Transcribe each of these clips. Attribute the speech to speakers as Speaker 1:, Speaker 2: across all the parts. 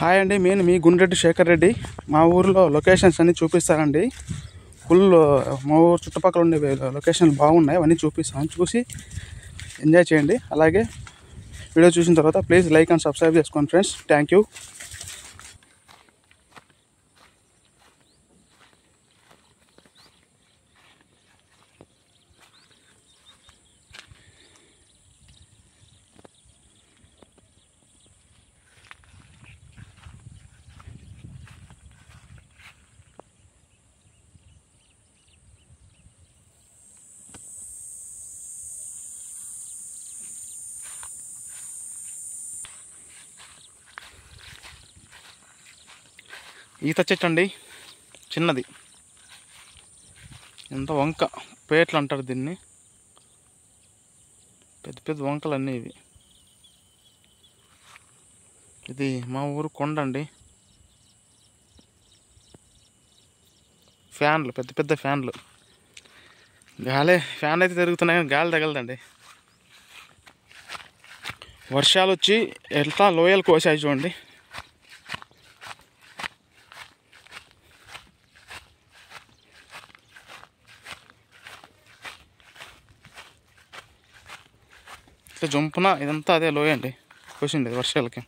Speaker 1: Hi అండి, నేను మీ గుండ్రెడ్డి శేఖర్ రెడ్డి. మా ఊరిలో లొకేషన్స్ అన్నీ చూపిస్తానండి. ఫుల్ మా ఊరు చుట్టుపక్కల ఉండే లొకేషన్లు బాగున్నాయి, అవన్నీ చూపిస్తాను. చూసి ఎంజాయ్ చేయండి. అలాగే వీడియో చూసిన తర్వాత ప్లీజ్ లైక్ అండ్ సబ్స్క్రైబ్ చేసుకోండి ఫ్రెండ్స్. Thank you. ఈత చెట్టు అండి, చిన్నది. ఎంత వంక పేట్లు అంటారు దీన్ని. పెద్ద పెద్ద వంకలు అన్నీ ఇవి. ఇది మా ఊరు కొండ అండి. ఫ్యాన్లు, పెద్ద పెద్ద ఫ్యాన్లు. ఫ్యాన్ అయితే తిరుగుతున్నాయి కానీ గాలి తగలదండి. వర్షాలు వచ్చి ఎట్లా లోయలు కోసాయి చూడండి. ఇట్లా జంపున ఇదంతా అదే లోయ అండి, కోసింది వర్షాలకి.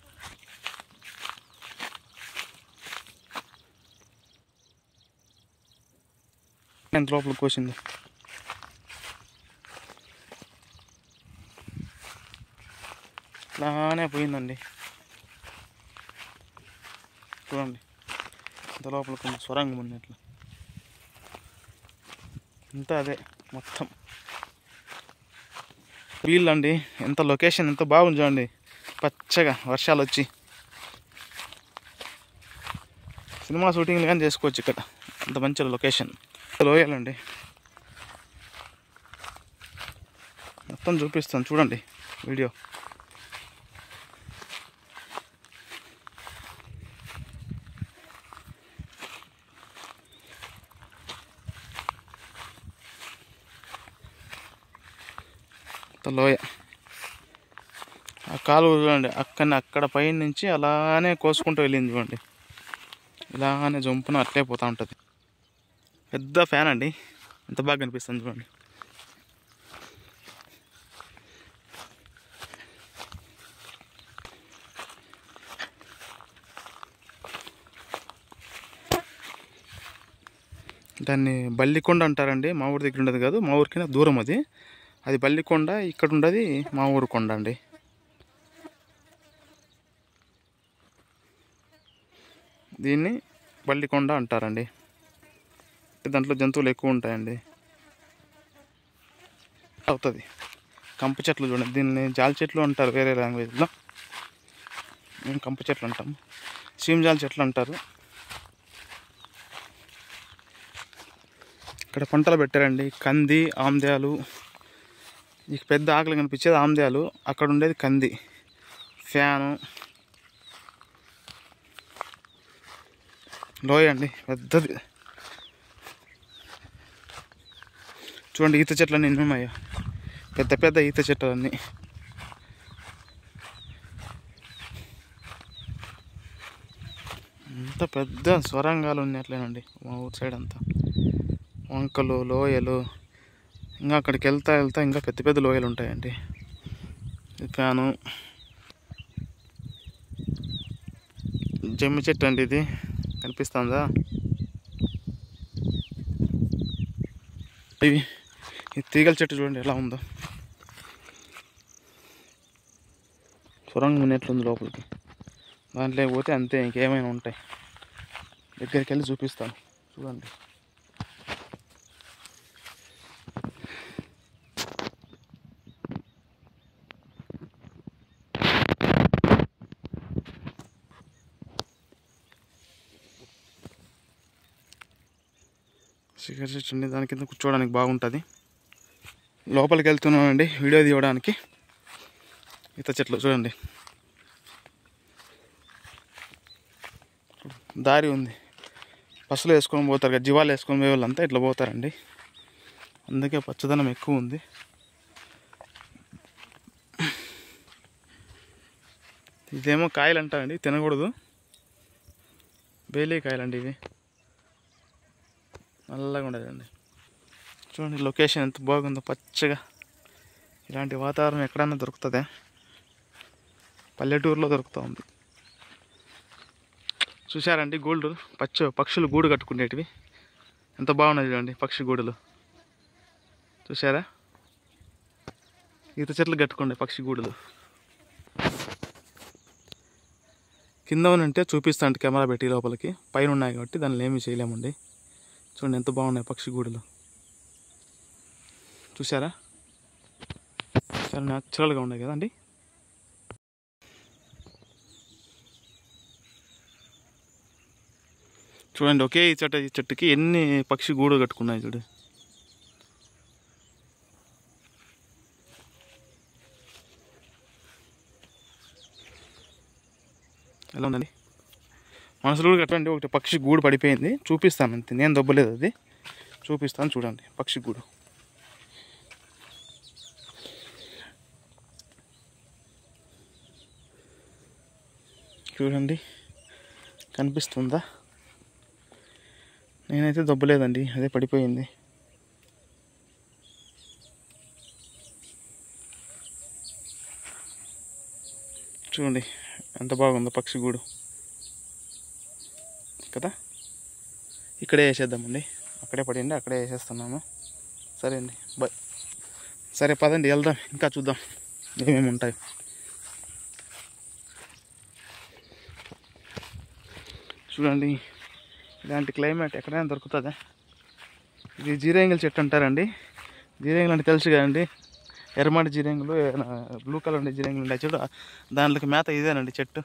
Speaker 1: ఎంత లోపల కోసింది. ఇట్లానే పోయిందండి చూడండి. ఇంత లోపల కొంచెం స్వరంగం ఉంది. ఇట్లా ఇంత అదే మొత్తం వీళ్ళండి. ఎంత లొకేషన్ ఎంత బాగుంది చూడండి, పచ్చగా వర్షాలు వచ్చి. సినిమా షూటింగ్లు కానీ చేసుకోవచ్చు ఇక్కడ, అంత మంచి లొకేషన్. లోయలండి, మొత్తం చూపిస్తాను చూడండి వీడియో. లోయ ఆ కాలువ చూడండి, అక్కడ పైన నుంచి అలానే కోసుకుంటూ వెళ్ళింది చూడండి. ఇలానే జంపున అట్లే పోతూ ఉంటుంది. పెద్ద ఫ్యాన్ అండి, ఎంత బాగా కనిపిస్తుంది చూడండి. దాన్ని బల్లికొండ అంటారండి. మా ఊరి దగ్గర ఉండదు కాదు, మా ఊరికైనా దూరం అది. అది బల్లికొండ, ఇక్కడ ఉండదు మా ఊరు కొండ అండి. దీన్ని బల్లికొండ అంటారండి. దాంట్లో జంతువులు ఎక్కువ ఉంటాయండి. అవుతుంది. కంప చెట్లు చూడండి, దీన్ని జాలి చెట్లు అంటారు వేరే లాంగ్వేజ్లో. మేము కంప చెట్లు అంటాము, సీమజాలి చెట్లు అంటారు. ఇక్కడ పంటలు పెట్టారండి, కంది, ఆమ్దాలు. ఈ పెద్ద ఆకులు కనిపించేది ఆమ్దాలు, అక్కడ ఉండేది కంది. ఫ్యాను, లోయ అండి పెద్దది. చూడండి ఈత చెట్లన్నీ ఎన్ని ఉన్నాయో, పెద్ద పెద్ద ఈత చెట్లన్నీ. అంత పెద్ద స్వరంగాలు ఉన్నట్లేనండి మా ఊరు సైడ్ అంతా. వంకలు, లోయలు, ఇంకా అక్కడికి వెళ్తా ఇంకా పెద్ద పెద్ద లోయలు ఉంటాయండి. ఫ్యాను, జమ్మి చెట్టు అండి ఇది, కనిపిస్తుందా? ఈ తీగల చెట్టు చూడండి ఎలా ఉందో, సొరంగం ఉన్నట్లుంది లోపలికి. దాంట్లోకి పోతే అంతే, ఇంకేమైనా ఉంటాయి. దగ్గరికి వెళ్ళి చూపిస్తాను చూడండి. సిగరెట్ చెట్టు అండి, దాని కింద కూర్చోవడానికి బాగుంటుంది. లోపలికి వెళ్తున్నానండి వీడియో తీయడానికి. ఈత చెట్లు చూడండి, దారి ఉంది. బస్సులు వేసుకొని పోతారు కదా, జీవాలు వేసుకొని పోయే వాళ్ళంతా ఇట్లా పోతారండి. అందుకే పచ్చదనం ఎక్కువ ఉంది. ఇదేమో కాయలు అంటారండి, తినకూడదు. బేలీకాయలండి ఇవి, నల్లగా ఉండదండి. చూడండి లొకేషన్ ఎంత బాగుందో, పచ్చగా. ఇలాంటి వాతావరణం ఎక్కడన్నా దొరుకుతుందా? పల్లెటూరులో దొరుకుతూ ఉంది. చూసారండి గోల్డ్ పక్షులు గూడు కట్టుకునేటివి ఎంత బాగున్నాయి చూడండి. పక్షి గూడులు చూసారా? ఈత చెట్లు కట్టుకోండి పక్షి గూడులు. కింద ఉంటే చూపిస్తాండి కెమెరా పెట్టి, లోపలికి పైన ఉన్నాయి కాబట్టి దానిలో ఏమీ చేయలేమండి. చూడండి ఎంత బాగున్నాయి పక్షి గూడులు. చూసారా? చాలా న్యాచురల్గా ఉన్నాయి కదండి. చూడండి ఒకే ఈ చెట్టుకి ఎన్ని పక్షి గూడు కట్టుకున్నాయి చూడు. ఎలా ఉందండి? మనసులో కూడా కట్టండి. ఒకటి పక్షి గూడు పడిపోయింది, చూపిస్తాను అంతే, నేను దొబ్బలేదు, అది చూపిస్తాను. చూడండి పక్షి గూడు. చూడండి కనిపిస్తుందా? నేనైతే దొబ్బలేదండి, అదే పడిపోయింది. చూడండి ఎంత బాగుందో పక్షి గూడు కదా. ఇక్కడే వేసేద్దామండి, అక్కడే పడింది, అక్కడే వేసేస్తున్నాము. సరే అండి, బాయ్. సరే పదండి వెళ్దాం, ఇంకా చూద్దాం ఏమేమి ఉంటాయి. చూడండి ఇలాంటి క్లైమేట్ ఎక్కడైనా దొరుకుతుందా? ఇది జీరేంగిల్ చెట్టు అంటారండి. జీరేంగిల్ అంటే తెలుసు కదండి, ఎర్రమాటి జీరేంగులు, బ్లూ కలర్ ఉండే జీరేంగులు ఉండే చెట్టు, దాంట్లోకి మేత ఇదేనండి చెట్టు.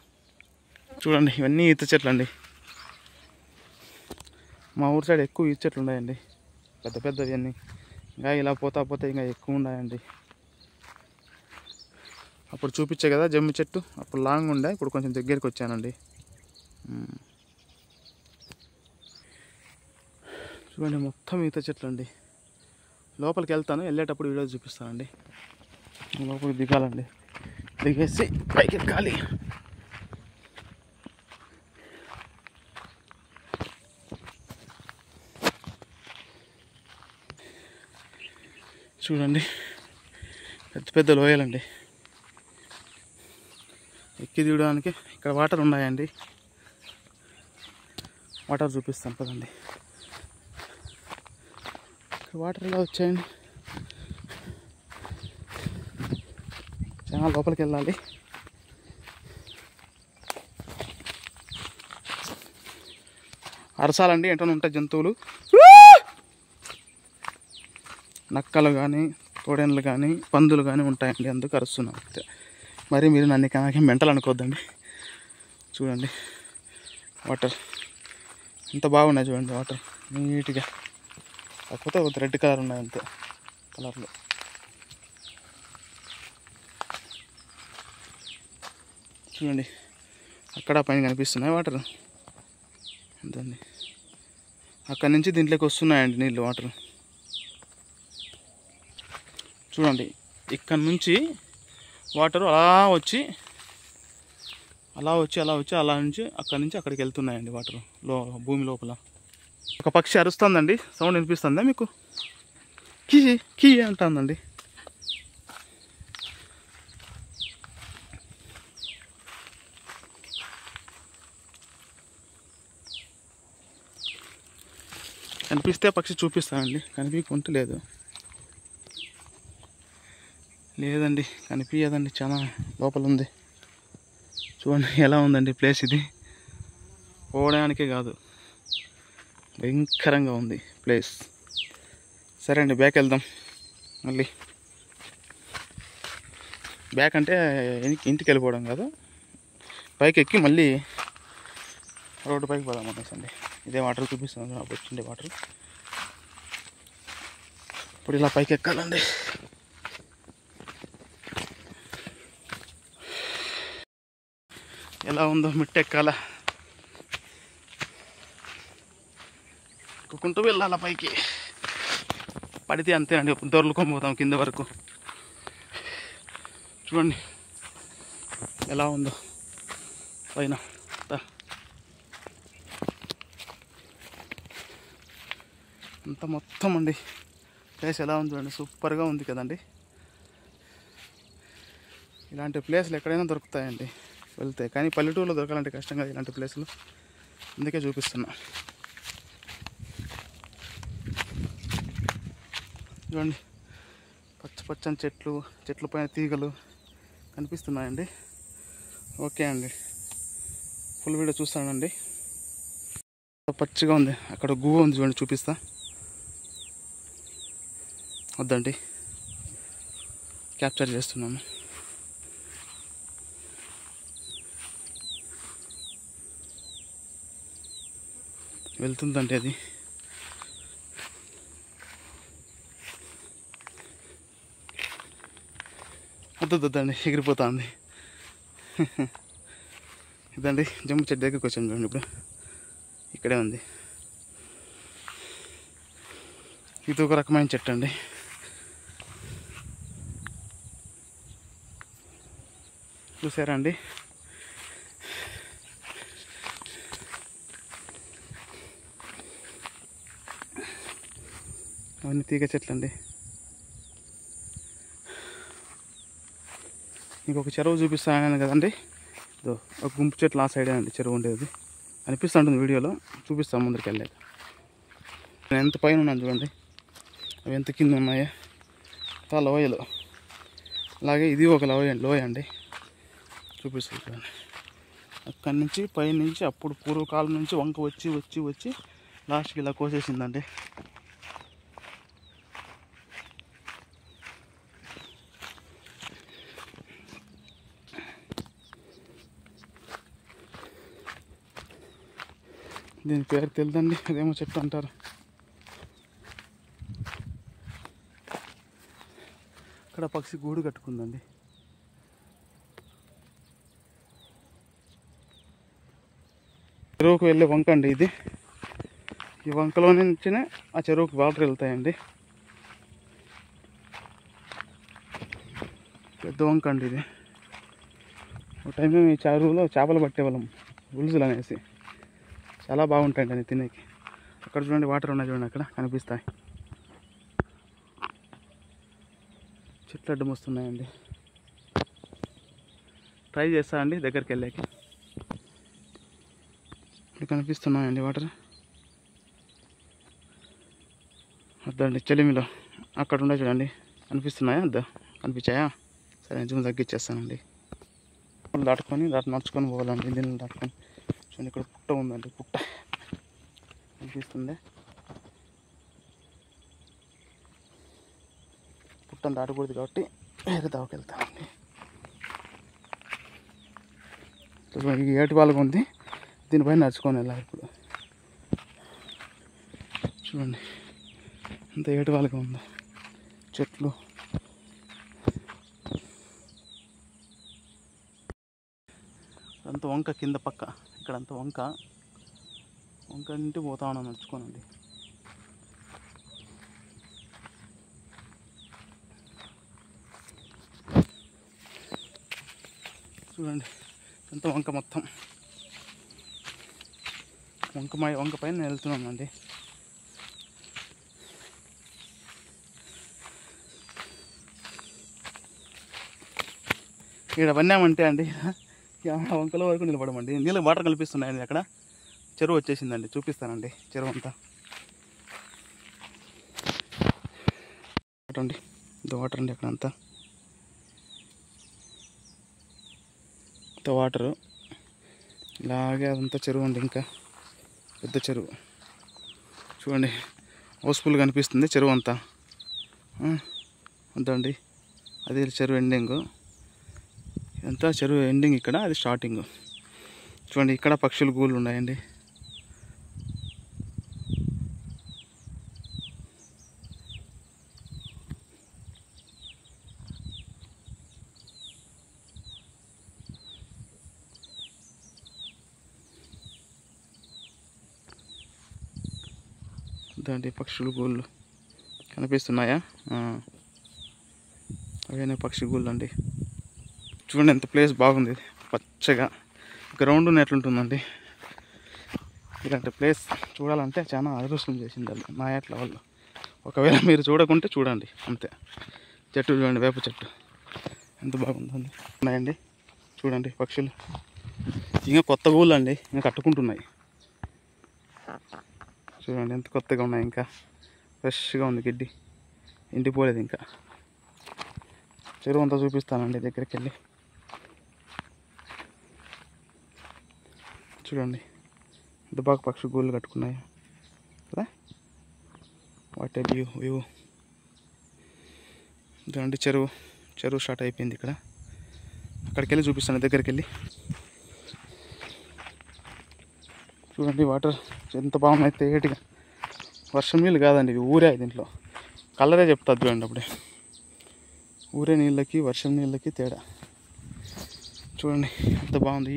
Speaker 1: చూడండి ఇవన్నీ ఈత చెట్లు అండి. మా ఊరు సైడ్ ఎక్కువ ఈత చెట్లు ఉన్నాయండి, పెద్ద పెద్దవి అన్నీ. ఇంకా ఇలా పోతా ఇంకా ఎక్కువ ఉన్నాయండి. అప్పుడు చూపించే కదా జమ్మి చెట్టు, అప్పుడు లాంగ్ ఉండే, ఇప్పుడు కొంచెం దగ్గరికి వచ్చానండి. చూడండి మొత్తం ఈత చెట్లు అండి. లోపలికి వెళ్తాను, వెళ్ళేటప్పుడు వీడియో చూపిస్తానండి. లోపలికి దిగాలండి, దిగేసి పైకి ఎక్కాలి. చూడండి పెద్ద పెద్ద లోయలండి, ఎక్కి దిగడానికి. ఇక్కడ వాటర్ ఉన్నాయండి, వాటర్ చూపిస్తాను కదండి. ఇక్కడ వాటర్ ఇలా వచ్చాయండి, చాలా లోపలికి వెళ్ళాలి. అరసాలండి, ఏంటో ఉంటాయి జంతువులు, నక్కలు కానీ, తోడేళ్ళు కానీ, పందులు కానీ ఉంటాయండి, అందుకు అరుస్తున్నాం అంతే. మరి మీరు నన్ను కానీ మెంటలు అనుకోవద్దండి. చూడండి వాటర్ ఎంత బాగున్నాయి చూడండి, వాటర్ నీట్గా. కాకపోతే ఒక రెడ్ కలర్ ఉన్నాయి అంతే, కలర్లో. చూడండి అక్కడ పైన కనిపిస్తున్నాయి వాటర్, అంతండి. అక్కడి నుంచి దీంట్లోకి వస్తున్నాయండి నీళ్ళు, వాటర్. చూడండి ఇక్కడ నుంచి వాటర్ అలా నుంచి అక్కడి నుంచి అక్కడికి వెళ్తున్నాయండి వాటర్ భూమి లోపల. ఒక పక్షి అరుస్తుందండి, సౌండ్ వినిపిస్తుందా మీకు? కీ కీ అంటుందండి. కనిపిస్తే పక్షి చూపిస్తానండి, కనిపించకుంటే లేదు. లేదండి కనిపించదండి, చాలా లోపల ఉంది. చూడండి ఎలా ఉందండి ప్లేస్, ఇది పోవడానికే కాదు, భయంకరంగా ఉంది ప్లేస్. సరే అండి బ్యాక్ వెళ్దాం మళ్ళీ. బ్యాక్ అంటే ఇంటికి వెళ్ళిపోవడం కాదు, పైకి ఎక్కి మళ్ళీ రోడ్డు పైకి పోదాం అనేసి అండి. ఇదే వాటర్ చూపిస్తుంది, నాకు వచ్చిండే వాటర్. ఇప్పుడు ఇలా పైకి ఎక్కాలండి. ఎలా ఉందో మిట్ట ఎక్కాలా, ఎక్కుకుంటూ వెళ్ళాలా పైకి. పడితే అంతేనండి, దొరలుకొని కింద వరకు. చూడండి ఎలా ఉందో పైన. అంతా మొత్తం అండి ప్లేస్ ఎలా ఉంది చూడండి, సూపర్గా ఉంది కదండి. ఇలాంటి ప్లేస్లు ఎక్కడైనా దొరుకుతాయండి వెళ్తే, కానీ పల్లెటూరులో దొరకాలంటే కష్టం కదా ఇలాంటి ప్లేసులు, అందుకే చూపిస్తున్నా. చూడండి పచ్చని చెట్ల పైన తీగలు కనిపిస్తున్నాయండి. ఓకే అండి, ఫుల్ వీడియో చూస్తానండి. పచ్చిగా ఉంది, అక్కడ గువ్వ ఉంది చూడండి, చూపిస్తా. వద్దండి, క్యాప్చర్ చేస్తున్నాను. వెళ్తుందండి అది. వద్దండి, ఎగిరిపోతుంది. ఇదండి జమ్ము చెట్టు దగ్గరికి వచ్చాను చూడండి, ఇప్పుడు ఇక్కడే ఉంది. ఇది ఒక రకమైన చెట్టు అండి. చూసారా అండి, అవన్నీ తీగ చెట్లు అండి. ఇంకొక చెరువు చూపిస్తాను కదండి, ఇదో ఒక గుంపు చెట్లు ఆ సైడే అండి చెరువు ఉండేది, అనిపిస్తుంటుంది వీడియోలో, చూపిస్తాను ముందరికి వెళ్ళాక. నేను ఎంత పైన ఉన్నాను చూడండి, అవి ఎంత కింద ఉన్నాయో, చాలా లోయలు. అలాగే ఇది ఒక లోయ అండి, చూపిస్తుంది చూడండి. అక్కడి నుంచి పైనుంచి అప్పుడు పూర్వకాలం నుంచి వంక వచ్చి లాస్ట్కి ఇలా కోసేసిందండి. దీని పేరు తెలియదండి, అదేమో చెట్టు అంటారు. ఇక్కడ పక్షి గూడు కట్టుకుందండి. చెరువుకు వెళ్ళే వంక అండి ఇది. ఈ వంకలో నుంచినే ఆ చెరువుకు వాటర్ వెళ్తాయండి. పెద్ద వంక అండి ఇది. ఒక టైం మేము ఈ చెరువులో చేపలు పట్టేవాళ్ళం, ఉలుసులు అనేసి. చాలా బాగుంటాయండి అని తినేకి. అక్కడ చూడండి వాటర్ ఉన్నాయి చూడండి, అక్కడ కనిపిస్తాయి. చెట్లు అడ్డం వస్తున్నాయండి. ట్రై చేస్తా అండి దగ్గరికి వెళ్ళాకి. ఇక్కడ కనిపిస్తున్నాయండి వాటర్. వద్దండి చలిమిలో అక్కడ ఉండే చూడండి, కనిపిస్తున్నాయా? వద్దా, కనిపించాయా? సరే జూమ్ తగ్గించేస్తానండి. దాటుకొని నడుచుకొని పోవాలండి, దీన్ని దాటుకొని. చూడండి ఇక్కడ పుట్ట ఉందండి, పుట్ట కనిపిస్తుంది. పుట్టను దాటకూడదు కాబట్టి వేరే దావకి వెళ్తామండి. ఈ ఏటి వాళ్ళగా ఉంది, దీనిపైన నడుచుకొని వెళ్ళాలి ఇప్పుడు. చూడండి అంత ఏటి వాళ్ళగా ఉంది, చెట్లు. అంత వంక కింద పక్క, ఇక్కడ అంత వంక ఇంటి పోతా ఉన్నాను నడుచుకోనండి. చూడండి అంత వంక, మొత్తం వంక పైన వెళ్తున్నానండి. ఇక్కడ పన్నామంటే అండి వంకల వరకు నిలబడమండి. నీళ్ళ వాటర్ కనిపిస్తున్నాయండి, అక్కడ చెరువు వచ్చేసిందండి, చూపిస్తానండి చెరువు అంతా. అండి ఇది వాటర్ అండి, అక్కడ అంతా వాటరు. ఇలాగే అదంతా చెరువు అండి, ఇంకా పెద్ద చెరువు. చూడండి హౌస్ఫుల్ కనిపిస్తుంది చెరువు అంతా. అంతండి అది చెరువు ఎండింగ్, ఇదంతా చెరువు ఎండింగ్, ఇక్కడ అది స్టార్టింగ్. చూడండి ఇక్కడ పక్షులు గూళ్ళు ఉన్నాయండి. దాంట్లో పక్షులు గూళ్ళు కనిపిస్తున్నాయా? అవన్నీ పక్షి గూళ్ళు అండి. చూడండి ఎంత ప్లేస్ బాగుంది, పచ్చగా గ్రౌండ్ ఉన్నట్లుంటుందండి. ఇలాంటి ప్లేస్ చూడాలంటే చాలా అదృష్టం చేసింది మా ఏట్ల వాళ్ళు. ఒకవేళ మీరు చూడకుంటే చూడండి అంతే. చెట్టు చూడండి, వేప చెట్టు ఎంత బాగుంటుంది. ఉన్నాయండి చూడండి పక్షులు. ఇంకా కొత్త గూళ్ళు అండి, ఇంకా కట్టుకుంటున్నాయి. చూడండి ఎంత కొత్తగా ఉన్నాయి, ఇంకా ఫ్రెష్గా ఉంది గడ్డి, ఎండిపోలేదు ఇంకా. చెరువు అంతా చూపిస్తానండి దగ్గరికి వెళ్ళి. చూడండి ఎంత బాగా పక్షి గూళ్ళు కట్టుకున్నాయి కదా. What a view. చూడండి చెరువు స్టార్ట్ అయిపోయింది ఇక్కడ. అక్కడికి వెళ్ళి చూపిస్తాను దగ్గరికి వెళ్ళి. చూడండి వాటర్ ఎంత బాగున్నాయి తేటిగా. వర్షం నీళ్ళు కాదండి, ఇది ఊరే. దీంట్లో కలరే చెప్తాది చూడండి అప్పుడే. ఊరే నీళ్ళకి వర్షం నీళ్ళకి తేడా చూడండి ఎంత బాగుంది.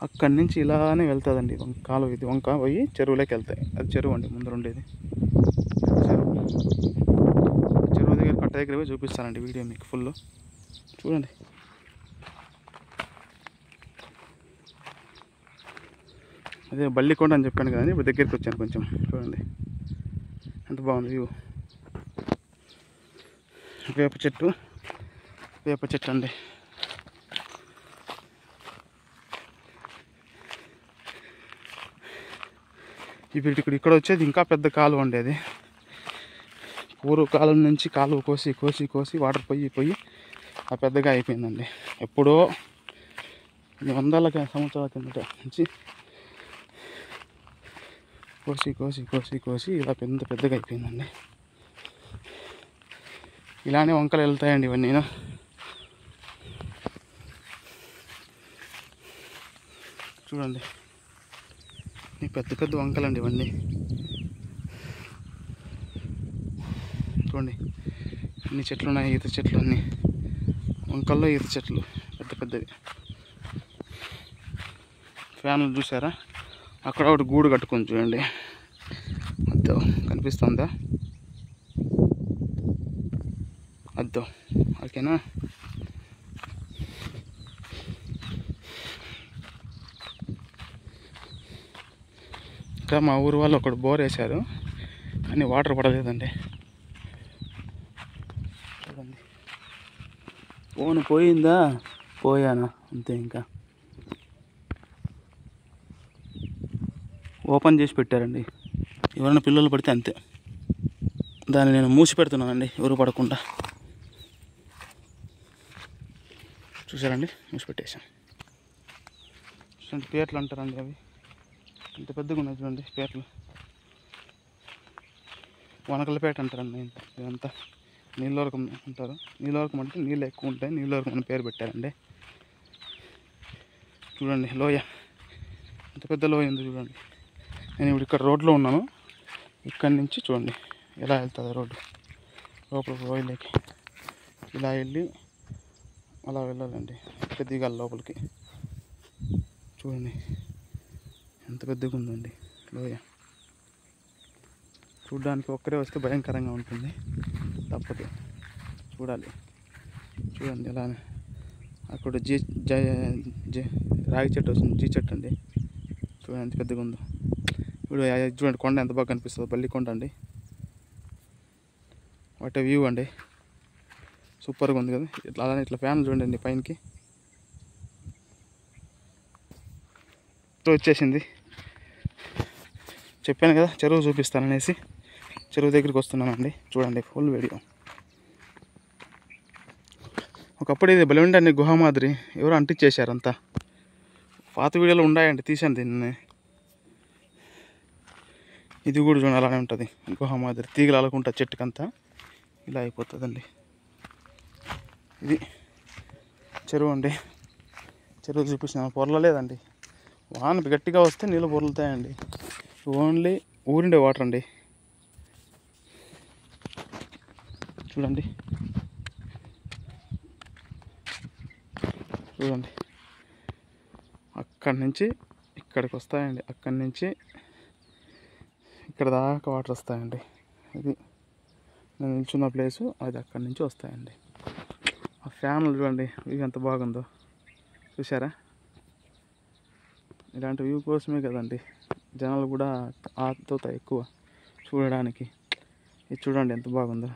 Speaker 1: అక్కడి నుంచి ఇలానే వెళ్తుందండి కాలువ. ఇది వంక పోయి చెరువులోకి వెళ్తాయి. అది చెరువు అండి ముందర ఉండేది చెరువు దగ్గర కట్ట దగ్గర పోయి చూపిస్తానండి వీడియో మీకు ఫుల్. చూడండి అదే బల్లికొండ అని చెప్పాను కదండి, ఇప్పుడు దగ్గరికి వచ్చాను కొంచెం. చూడండి ఎంత బాగుంది వ్యూ. వేప చెట్టు అండి. ఇప్పుడు ఇక్కడ వచ్చేది ఇంకా పెద్ద కాలువ ఉండేది. పూర్వకాలం నుంచి కాలువ కోసి వాటర్ పోయి ఆ పెద్దగా అయిపోయిందండి. ఎప్పుడో వందల సంవత్సరాల కిందట నుంచి కోసి ఇలా పెద్దగా అయిపోయిందండి. ఇలానే వంకలు వెళ్తాయండి ఇవన్నీ. చూడండి ఈ పెద్ద వంకలండి ఇవన్నీ. చూడండి ఎన్ని చెట్లు ఉన్నాయి, ఈత చెట్లు అన్నీ. వంకల్లో ఈత చెట్లు పెద్దవి. ఫ్యాన్లు చూసారా, అక్కడ ఒకటి గూడు కట్టుకొని చూడండి. అద్దో కనిపిస్తుందా, అద్దో ఓకేనా. ఇంకా మా ఊరు వాళ్ళు ఒకటి బోర్ వేశారు కానీ వాటర్ పడలేదండి. చూడండి ఫోన్ పోయానా అంతే. ఇంకా ఓపెన్ చేసి పెట్టారండి, ఎవరైనా పిల్లలు పడితే అంతే. దాన్ని నేను మూసి పెడుతున్నానండి ఎవరు పడకుండా. చూసారండి మూసి పెట్టేసాను. చూడండి పేర్లు అంటారండి అవి, ఇంత పెద్దగా ఉన్నాయి చూడండి పేర్లు. వనకలపేట అంటారండి ఇదంతా. నీళ్ళవరకం అంటారు. నీళ్ళవరకం అంటే నీళ్ళు ఎక్కువ ఉంటాయి, నీళ్ళవరకం అని పేరు పెట్టారండి. చూడండి లోయ ఎంత పెద్ద లోయ ఉంది చూడండి. నేను ఇప్పుడు ఇక్కడ రోడ్లో ఉన్నాను. ఇక్కడి నుంచి చూడండి ఎలా వెళ్తుంది రోడ్డు లోపల లోయలోకి. ఇలా వెళ్ళి అలా వెళ్ళాలండి, దిగాలి లోపలికి. చూడండి ఎంత పెద్దగా ఉందండి లోయ. చూడడానికి ఒక్కరే వస్తే భయంకరంగా ఉంటుంది, తప్పదు చూడాలి. చూడండి ఎలా అక్కడ రాగి చెట్టు వస్తుంది, జీ చెట్టు అండి. చూడండి ఎంత పెద్దగా ఉందో. ఇప్పుడు చూడండి కొండ ఎంత బాగా కనిపిస్తుందో, బల్లికొండ అండి. వాట్ వ్యూ అండి, సూపర్గా ఉంది కదా. అలానే ఇట్లా ఫ్యాన్లు చూడండి పైనకి. వచ్చేసింది, చెప్పాను కదా చెరువు చూపిస్తాననేసి. చెరువు దగ్గరికి వస్తున్నానండి, చూడండి ఫుల్ వీడియో. ఒకప్పుడు ఇది బలి ఉండండి గుహ మాదిరి, ఎవరో అంటించేశారు అంతా. పాత వీడియోలు ఉన్నాయండి, తీసాను దీన్ని. ఇది కూడా చూడండి అలానే ఉంటుంది గుహ మాదిరి, తీగలు అలకుంటా చెట్టుకంతా ఇలా అయిపోతుందండి. ఇది చెరువు అండి. చెరువు చూపిస్తున్నాను, పొరలేదండి. వాన గట్టిగా వస్తే నీళ్ళు పొరలుతాయండి. ఓన్లీ ఊరిండే వాటర్ అండి. చూడండి అక్కడి నుంచి ఇక్కడికి వస్తాయండి, అక్కడి నుంచి ఇక్కడ దాకా వాటర్ వస్తాయండి. ఇది నేను నిల్చున్న ప్లేసు, అది అక్కడి నుంచి వస్తాయండి. ఆ ఫ్యాన్లు చూడండి వ్యూ ఎంత బాగుందో, చూసారా. ఇలాంటి వ్యూ కోసమే కదండి జనాలు కూడా ఆతృత ఎక్కువ చూడడానికి. ఇది చూడండి ఎంత బాగుందో,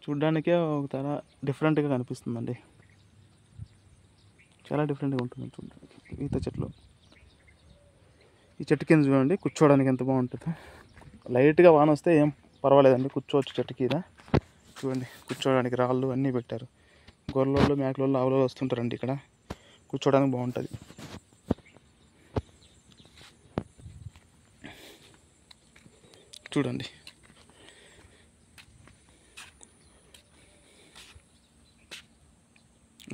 Speaker 1: చూడ్డానికే ఒక తర డిఫరెంట్గా కనిపిస్తుందండి. చాలా డిఫరెంట్గా ఉంటుంది చూడడానికి. ఈత చెట్లు, ఈ చెట్టు కింద చూడండి కూర్చోవడానికి ఎంత బాగుంటుందో. లైట్గా వాన వస్తే ఏం పర్వాలేదండి, కూర్చోవచ్చు చెట్టు కింద. చూడండి కూర్చోవడానికి రాళ్ళు అన్నీ పెట్టారు. గొర్రెలు, మేకలు, ఆవులు వస్తుంటారండి ఇక్కడ, కూర్చోవడానికి బాగుంటుంది. చూడండి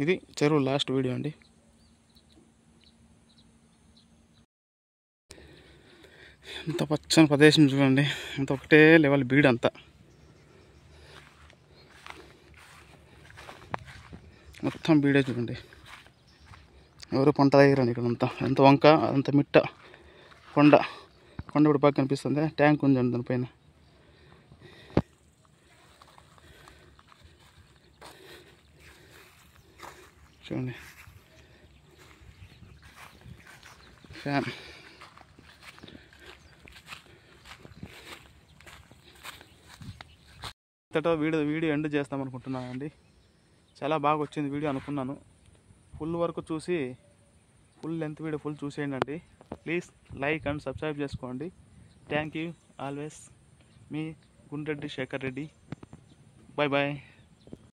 Speaker 1: ఇది చెరువు లాస్ట్ వీడియో అండి. ఇంత పచ్చని ప్రదేశం చూడండి, అంత ఒకటే లెవెల్ బీడ్ అంతా. మొత్తం బీడే చూడండి, ఎవరు పంట దగ్గరండి ఇక్కడ అంతా. ఎంత వంక, అంత మిట్ట, కొండ కూడా బాగా కనిపిస్తుంది. ట్యాంక్ ఉందండి దానిపైన. చూడండి ఫ్యాన్. ఇంతటో వీడియో ఎండ్ చేస్తాం అనుకుంటున్నాను అండి. చాలా బాగా వచ్చింది వీడియో అనుకున్నాను. ఫుల్ వరకు చూసి, ఫుల్ లెంత్ వీడియో ఫుల్ చూసేయండి అండి. ప్లీజ్ లైక్ అండ్ సబ్స్క్రైబ్ చేసుకోండి. Thank you always. మీ గుండ్రెడ్డి శేఖర్ రెడ్డి. Bye bye.